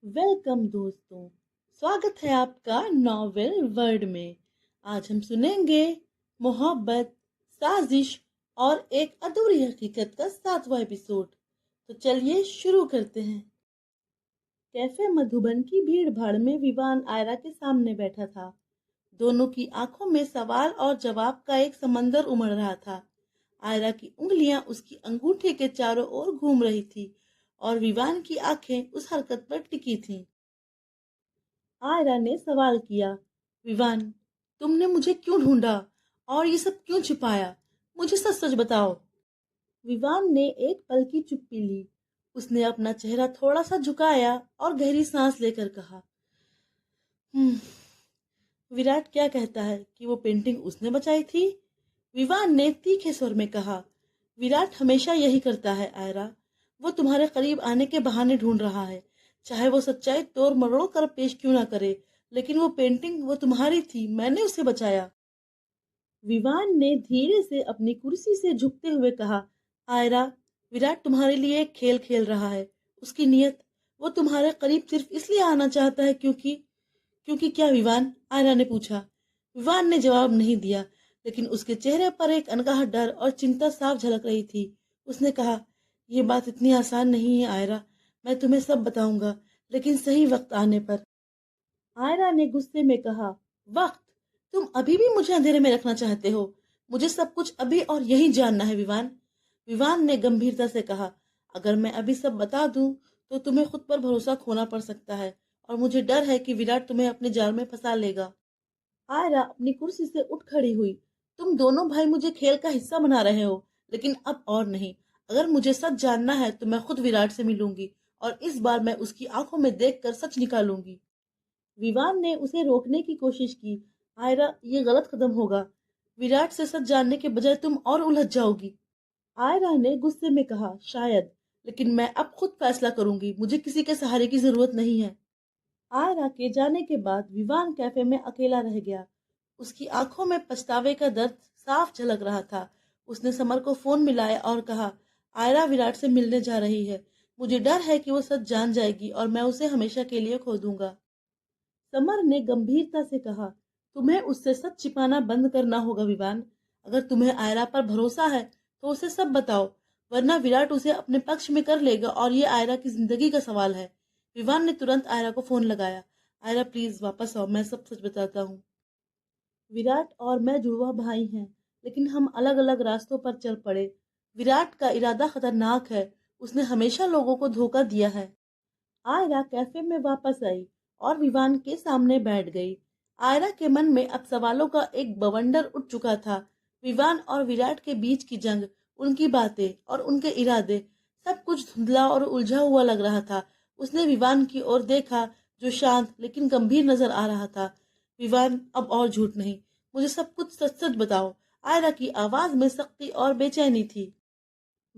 Welcome दोस्तों, स्वागत है आपका नॉवेल वर्ल्ड में। आज हम सुनेंगे मोहब्बत, साजिश और एक अधूरी हकीकत का 7वां एपिसोड। तो चलिए शुरू करते हैं। कैफे मधुबन की भीड़ भाड़ में विवान आयरा के सामने बैठा था। दोनों की आंखों में सवाल और जवाब का एक समंदर उमड़ रहा था। आयरा की उंगलियां उसकी अंगूठे के चारों ओर घूम रही थी और विवान की आंखें उस हरकत पर टिकी थीं। आयरा ने सवाल किया, विवान, तुमने मुझे क्यों ढूंढा और ये सब क्यों छिपाया? मुझे सच सच बताओ। विवान ने एक पल की चुप्पी ली। उसने अपना चेहरा थोड़ा सा झुकाया और गहरी सांस लेकर कहा, "हम्म, विराट क्या कहता है कि वो पेंटिंग उसने बचाई थी?" विवान ने तीखे स्वर में कहा, विराट हमेशा यही करता है आयरा। वो तुम्हारे करीब आने के बहाने ढूंढ रहा है, चाहे वो सच्चाई तोड़ मरोड़ कर पेश क्यों ना करे। लेकिन वो पेंटिंग वो तुम्हारी थी, मैंने उसे बचाया। विवान ने धीरे से अपनी कुर्सी से झुकते हुए कहा, आयरा, विराट तुम्हारे लिए एक खेल खेल रहा है। उसकी नीयत, वो तुम्हारे करीब सिर्फ इसलिए आना चाहता है क्योंकि क्योंकि क्या विवान? आयरा ने पूछा। विवान ने जवाब नहीं दिया, लेकिन उसके चेहरे पर एक अनकहा डर और चिंता साफ झलक रही थी। उसने कहा, यह बात इतनी आसान नहीं है आयरा। मैं तुम्हें सब बताऊंगा, लेकिन सही वक्त आने पर। आयरा ने गुस्से में कहा, वक्त? तुम अभी भी मुझे अंधेरे में रखना चाहते हो? मुझे सब कुछ अभी और यही जानना है विवान। विवान ने गंभीरता से कहा, अगर मैं अभी सब बता दूं तो तुम्हें खुद पर भरोसा खोना पड़ सकता है और मुझे डर है कि विराट तुम्हें अपने जाल में फंसा लेगा। आयरा अपनी कुर्सी से उठ खड़ी हुई। तुम दोनों भाई मुझे खेल का हिस्सा बना रहे हो, लेकिन अब और नहीं। अगर मुझे सच जानना है तो मैं खुद विराट से मिलूंगी और इस बार मैं उसकी आंखों में देखकर सच निकालूंगी। विवान ने उसे रोकने की कोशिश की। आयरा, ये गलत कदम होगा। विराट से सच जानने के बजाय तुम और उलझ जाओगी। आयरा ने गुस्से में कहा, शायद, लेकिन मैं अब खुद फैसला करूंगी। मुझे किसी के सहारे की जरूरत नहीं है। आयरा के जाने के बाद विवान कैफे में अकेला रह गया। उसकी आंखों में पछतावे का दर्द साफ झलक रहा था। उसने समर को फोन मिलाया और कहा, आयरा विराट से मिलने जा रही है। मुझे डर है कि वो सच जान जाएगी और मैं उसे हमेशा के लिए खो दूंगा। समर ने गंभीरता से कहा, तुम्हें उससे सच छिपाना बंद करना होगा विवान। अगर तुम्हें आयरा पर भरोसा है तो उसे सब बताओ, वरना विराट उसे अपने पक्ष में कर लेगा और ये आयरा की जिंदगी का सवाल है। विवान ने तुरंत आयरा को फोन लगाया। आयरा प्लीज वापस आओ, मैं सब सच बताता हूँ। विराट और मैं जुड़वा भाई हैं, लेकिन हम अलग अलग रास्तों पर चल पड़े। विराट का इरादा खतरनाक है। उसने हमेशा लोगों को धोखा दिया है। आयरा कैफे में वापस आई और विवान के सामने बैठ गई। आयरा के मन में अब सवालों का एक बवंडर उठ चुका था। विवान और विराट के बीच की जंग, उनकी बातें और उनके इरादे, सब कुछ धुंधला और उलझा हुआ लग रहा था। उसने विवान की ओर देखा, जो शांत लेकिन गंभीर नजर आ रहा था। विवान, अब और झूठ नहीं, मुझे सब कुछ सच सच बताओ। आयरा की आवाज में सख्ती और बेचैनी थी।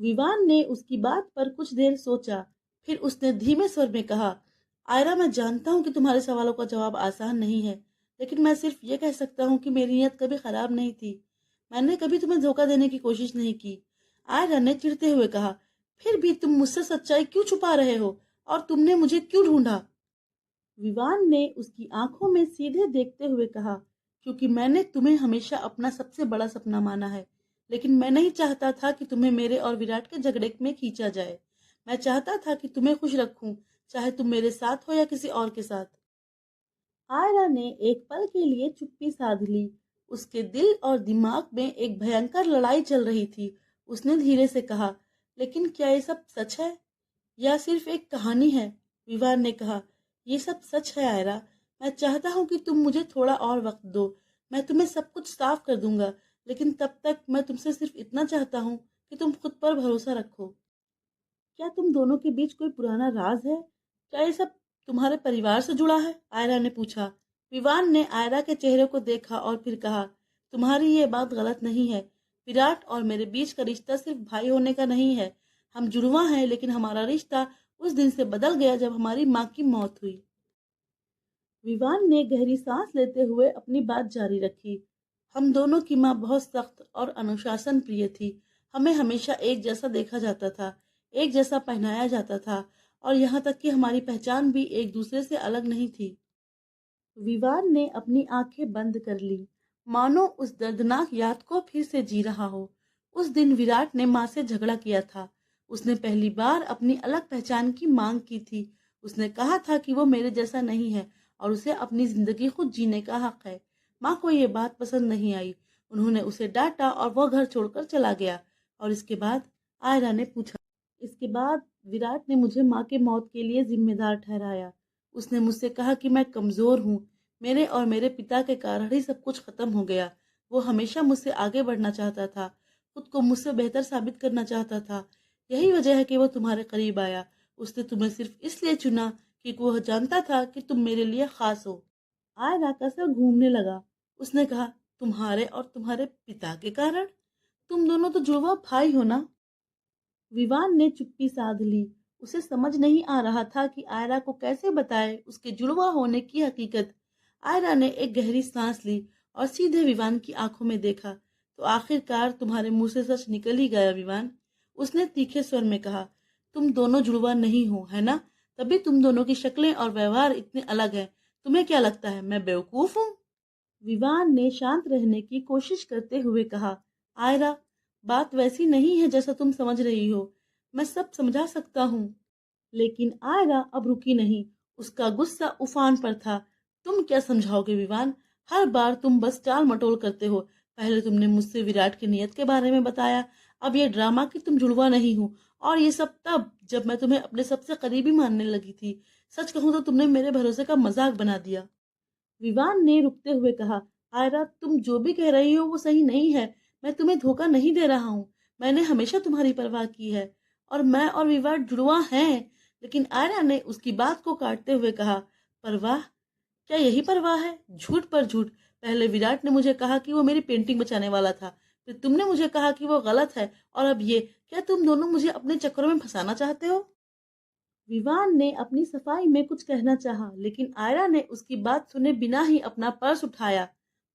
विवान ने उसकी बात पर कुछ देर सोचा। फिर उसने धीमे स्वर में कहा, आयरा, मैं जानता हूँ कि तुम्हारे सवालों का जवाब आसान नहीं है, लेकिन मैं सिर्फ ये कह सकता हूँ कि मेरी नीयत कभी खराब नहीं थी। मैंने कभी तुम्हें धोखा देने की कोशिश नहीं की। आयरा ने चिढ़ते हुए कहा, फिर भी तुम मुझसे सच्चाई क्यों छुपा रहे हो और तुमने मुझे क्यों ढूंढा? विवान ने उसकी आंखों में सीधे देखते हुए कहा, क्योंकि मैंने तुम्हें हमेशा अपना सबसे बड़ा सपना माना है। लेकिन मैं नहीं चाहता था कि तुम्हें मेरे और विराट के झगड़े में खींचा जाए। मैं चाहता था कि तुम्हें खुश रखूं, चाहे तुम मेरे साथ हो या किसी और के साथ। आयरा ने एक पल के लिए चुप्पी साध ली। उसके दिल और दिमाग में एक भयंकर लड़ाई चल रही थी। उसने धीरे से कहा, लेकिन क्या ये सब सच है या सिर्फ एक कहानी है? विवान ने कहा, ये सब सच है आयरा। मैं चाहता हूँ कि तुम मुझे थोड़ा और वक्त दो। मैं तुम्हें सब कुछ साफ कर दूंगा, लेकिन तब तक मैं तुमसे सिर्फ इतना चाहता हूँ कि तुम खुद पर भरोसा रखो। क्या तुम दोनों के बीच कोई पुराना राज है? क्या ये सब तुम्हारे परिवार से जुड़ा है? आयरा ने पूछा। विवान ने आयरा के चेहरे को देखा और फिर कहा, तुम्हारी ये बात गलत नहीं है। विराट और मेरे बीच का रिश्ता सिर्फ भाई होने का नहीं है। हम जुड़वा हैं, लेकिन हमारा रिश्ता उस दिन से बदल गया जब हमारी माँ की मौत हुई। विवान ने गहरी सांस लेते हुए अपनी बात जारी रखी। हम दोनों की माँ बहुत सख्त और अनुशासन प्रिय थी। हमें हमेशा एक जैसा देखा जाता था, एक जैसा पहनाया जाता था और यहाँ तक कि हमारी पहचान भी एक दूसरे से अलग नहीं थी। विवान ने अपनी आंखें बंद कर ली, मानो उस दर्दनाक याद को फिर से जी रहा हो। उस दिन विराट ने माँ से झगड़ा किया था। उसने पहली बार अपनी अलग पहचान की मांग की थी। उसने कहा था कि वो मेरे जैसा नहीं है और उसे अपनी जिंदगी खुद जीने का हक है। माँ को ये बात पसंद नहीं आई। उन्होंने उसे डांटा और वह घर छोड़कर चला गया। और इसके बाद आयरा ने पूछा। इसके बाद विराट ने मुझे माँ के मौत के लिए जिम्मेदार ठहराया। उसने मुझसे कहा कि मैं कमजोर हूँ। मेरे और मेरे पिता के कारण ही सब कुछ खत्म हो गया। वो हमेशा मुझसे आगे बढ़ना चाहता था, खुद को मुझसे बेहतर साबित करना चाहता था। यही वजह है कि वो तुम्हारे करीब आया। उसने तुम्हें सिर्फ इसलिए चुना कि वह जानता था कि तुम मेरे लिए खास हो। आयरा का सर घूमने लगा। उसने कहा, तुम्हारे और तुम्हारे पिता के कारण? तुम दोनों तो जुड़वा भाई हो ना? विवान ने चुप्पी साध ली। उसे समझ नहीं आ रहा था कि आयरा को कैसे बताए उसके जुड़वा होने की हकीकत। आयरा ने एक गहरी सांस ली और सीधे विवान की आंखों में देखा। तो आखिरकार तुम्हारे मुंह से सच निकल ही गया विवान। उसने तीखे स्वर में कहा, तुम दोनों जुड़वा नहीं हो, है ना? तभी तुम दोनों की शक्लें और व्यवहार इतने अलग हैं। तुम्हें क्या लगता है मैं बेवकूफ हूँ? विवान ने शांत रहने की कोशिश करते हुए कहा, आयरा, बात वैसी नहीं है जैसा तुम समझ रही हो। मैं सब समझा सकता हूँ। लेकिन आयरा अब रुकी नहीं। उसका गुस्सा उफान पर था। तुम क्या समझाओगे विवान? हर बार तुम बस टाल मटोल करते हो। पहले तुमने मुझसे विराट की नीयत के बारे में बताया, अब ये ड्रामा कि तुम जुड़वा नहीं हो। और ये सब तब जब मैं तुम्हें अपने सबसे करीबी मानने लगी थी। सच कहूं तो तुमने मेरे भरोसे का मजाक बना दिया। विवान ने रुकते हुए कहा, आयरा, तुम जो भी कह रही हो वो सही नहीं है। मैं तुम्हें धोखा नहीं दे रहा हूँ। मैंने हमेशा तुम्हारी परवाह की है और मैं और विवान जुड़वा हैं। लेकिन आयरा ने उसकी बात को काटते हुए कहा, परवाह? क्या यही परवाह है? झूठ पर झूठ। पहले विराट ने मुझे कहा कि वो मेरी पेंटिंग बचाने वाला था। फिर तुमने मुझे कहा कि वो गलत है। और अब ये, क्या तुम दोनों मुझे अपने चक्करों में फंसाना चाहते हो? विवान ने अपनी सफाई में कुछ कहना चाहा, लेकिन आयरा ने उसकी बात सुने बिना ही अपना पर्स उठाया।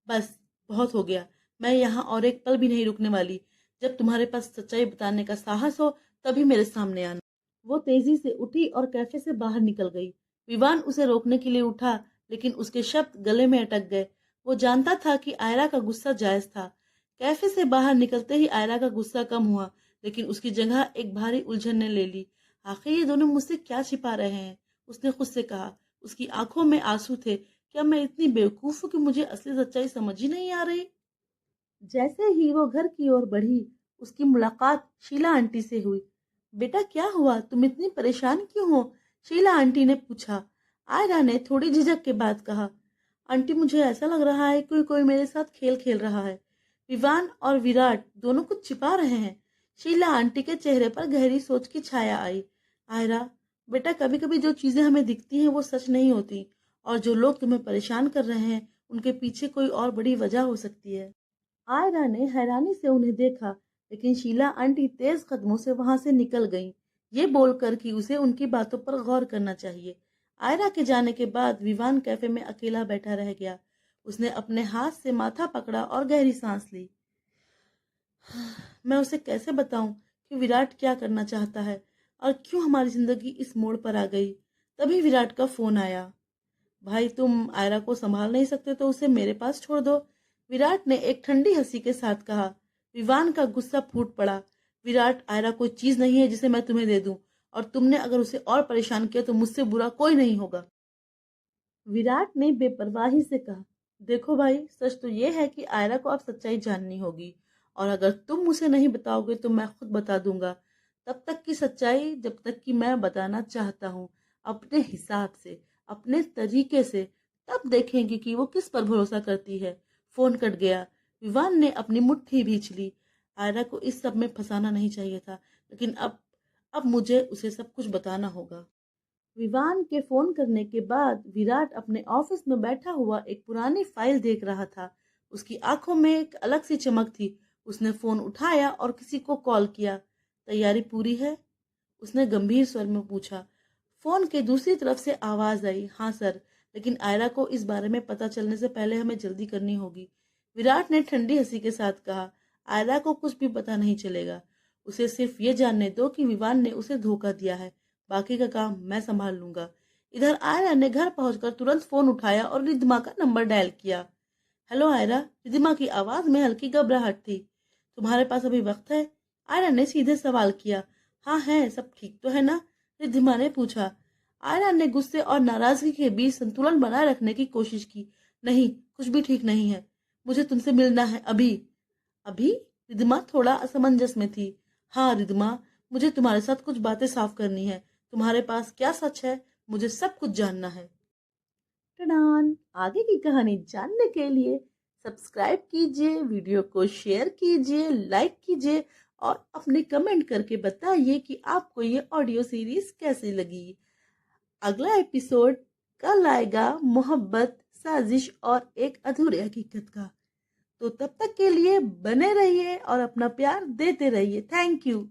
बस, बहुत हो गया। मैं यहाँ और एक पल भी नहीं रुकने वाली। जब तुम्हारे पास सच्चाई बताने का साहस हो तभी मेरे सामने आना। वो तेजी से उठी और कैफे से बाहर निकल गई। विवान उसे रोकने के लिए उठा, लेकिन उसके शब्द गले में अटक गए। वो जानता था कि आयरा का गुस्सा जायज था। कैफे से बाहर निकलते ही आयरा का गुस्सा कम हुआ, लेकिन उसकी जगह एक भारी उलझन ने ले ली। आखिर ये दोनों मुझसे क्या छिपा रहे हैं? उसने खुद से कहा। उसकी आंखों में आंसू थे। क्या मैं इतनी बेवकूफ हूँ कि मुझे असली सच्चाई समझ ही नहीं आ रही? जैसे ही वो घर की ओर बढ़ी, उसकी मुलाकात शीला आंटी से हुई। बेटा, क्या हुआ? तुम इतनी परेशान क्यों हो? शीला आंटी ने पूछा। आयरा ने थोड़ी झिझक के बाद कहा, आंटी, मुझे ऐसा लग रहा है कि कोई मेरे साथ खेल खेल रहा है। विवान और विराट दोनों कुछ छिपा रहे हैं। शीला आंटी के चेहरे पर गहरी सोच की छाया आई। आयरा, बेटा, कभी कभी जो चीजें हमें दिखती हैं वो सच नहीं होती। और जो लोग तुम्हें परेशान कर रहे हैं उनके पीछे कोई और बड़ी वजह हो सकती है। आयरा ने हैरानी से उन्हें देखा, लेकिन शीला आंटी तेज कदमों से वहां से निकल गईं, ये बोलकर कि उसे उनकी बातों पर गौर करना चाहिए। आयरा के जाने के बाद विवान कैफे में अकेला बैठा रह गया। उसने अपने हाथ से माथा पकड़ा और गहरी सांस ली। मैं उसे कैसे बताऊं कि विराट क्या करना चाहता है और क्यों हमारी जिंदगी इस मोड़ पर आ गई? तभी विराट का फोन आया। भाई, तुम आयरा को संभाल नहीं सकते तो उसे मेरे पास छोड़ दो, विराट ने एक ठंडी हंसी के साथ कहा। विवान का गुस्सा फूट पड़ा। विराट, आयरा कोई चीज नहीं है जिसे मैं तुम्हें दे दूं, और तुमने अगर उसे और परेशान किया तो मुझसे बुरा कोई नहीं होगा। विराट ने बेपरवाही से कहा, देखो भाई, सच तो यह है कि आयरा को अब सच्चाई जाननी होगी, और अगर तुम उसे नहीं बताओगे तो मैं खुद बता दूंगा। तब तक की सच्चाई जब तक कि मैं बताना चाहता हूँ, अपने हिसाब से, अपने तरीके से। तब देखेंगे कि वो किस पर भरोसा करती है। फोन कट गया। विवान ने अपनी मुट्ठी भींच ली। आयरा को इस सब में फंसाना नहीं चाहिए था, लेकिन अब मुझे उसे सब कुछ बताना होगा। विवान के फोन करने के बाद विराट अपने ऑफिस में बैठा हुआ एक पुरानी फाइल देख रहा था। उसकी आंखों में एक अलग सी चमक थी। उसने फोन उठाया और किसी को कॉल किया। तैयारी पूरी है? उसने गंभीर स्वर में पूछा। फोन के दूसरी तरफ से आवाज आई, हाँ सर, लेकिन आयरा को इस बारे में पता चलने से पहले हमें जल्दी करनी होगी। विराट ने ठंडी हंसी के साथ कहा, आयरा को कुछ भी पता नहीं चलेगा। उसे सिर्फ ये जानने दो कि विवान ने उसे धोखा दिया है। बाकी का काम मैं संभाल लूंगा। इधर आयरा ने घर पहुंचकर तुरंत फोन उठाया और रिद्धिमा का नंबर डायल किया। हेलो आयरा, रिद्धिमा की आवाज में हल्की घबराहट थी। तुम्हारे पास अभी वक्त है? आयरा ने सीधे सवाल किया। हाँ है, सब ठीक तो है ना? रिद्धिमा ने पूछा। आयरा ने गुस्से और नाराजगी के बीच संतुलन बनाए रखने की कोशिश की। नहीं, कुछ भी ठीक नहीं है। मुझे तुमसे मिलना है अभी। अभी? रिद्धिमा थोड़ा असमंजस में थी। हाँ रिद्धिमा, मुझे तुम्हारे साथ कुछ बातें साफ करनी है। तुम्हारे पास क्या सच है? मुझे सब कुछ जानना है। टडान! आगे की कहानी जानने के लिए सब्सक्राइब कीजिए, वीडियो को शेयर कीजिए, लाइक कीजिए और अपने कमेंट करके बताइए कि आपको ये ऑडियो सीरीज कैसी लगी। अगला एपिसोड कल आएगा, मोहब्बत, साजिश और एक अधूरी हकीकत का। तो तब तक के लिए बने रहिए और अपना प्यार देते रहिए। Thank you.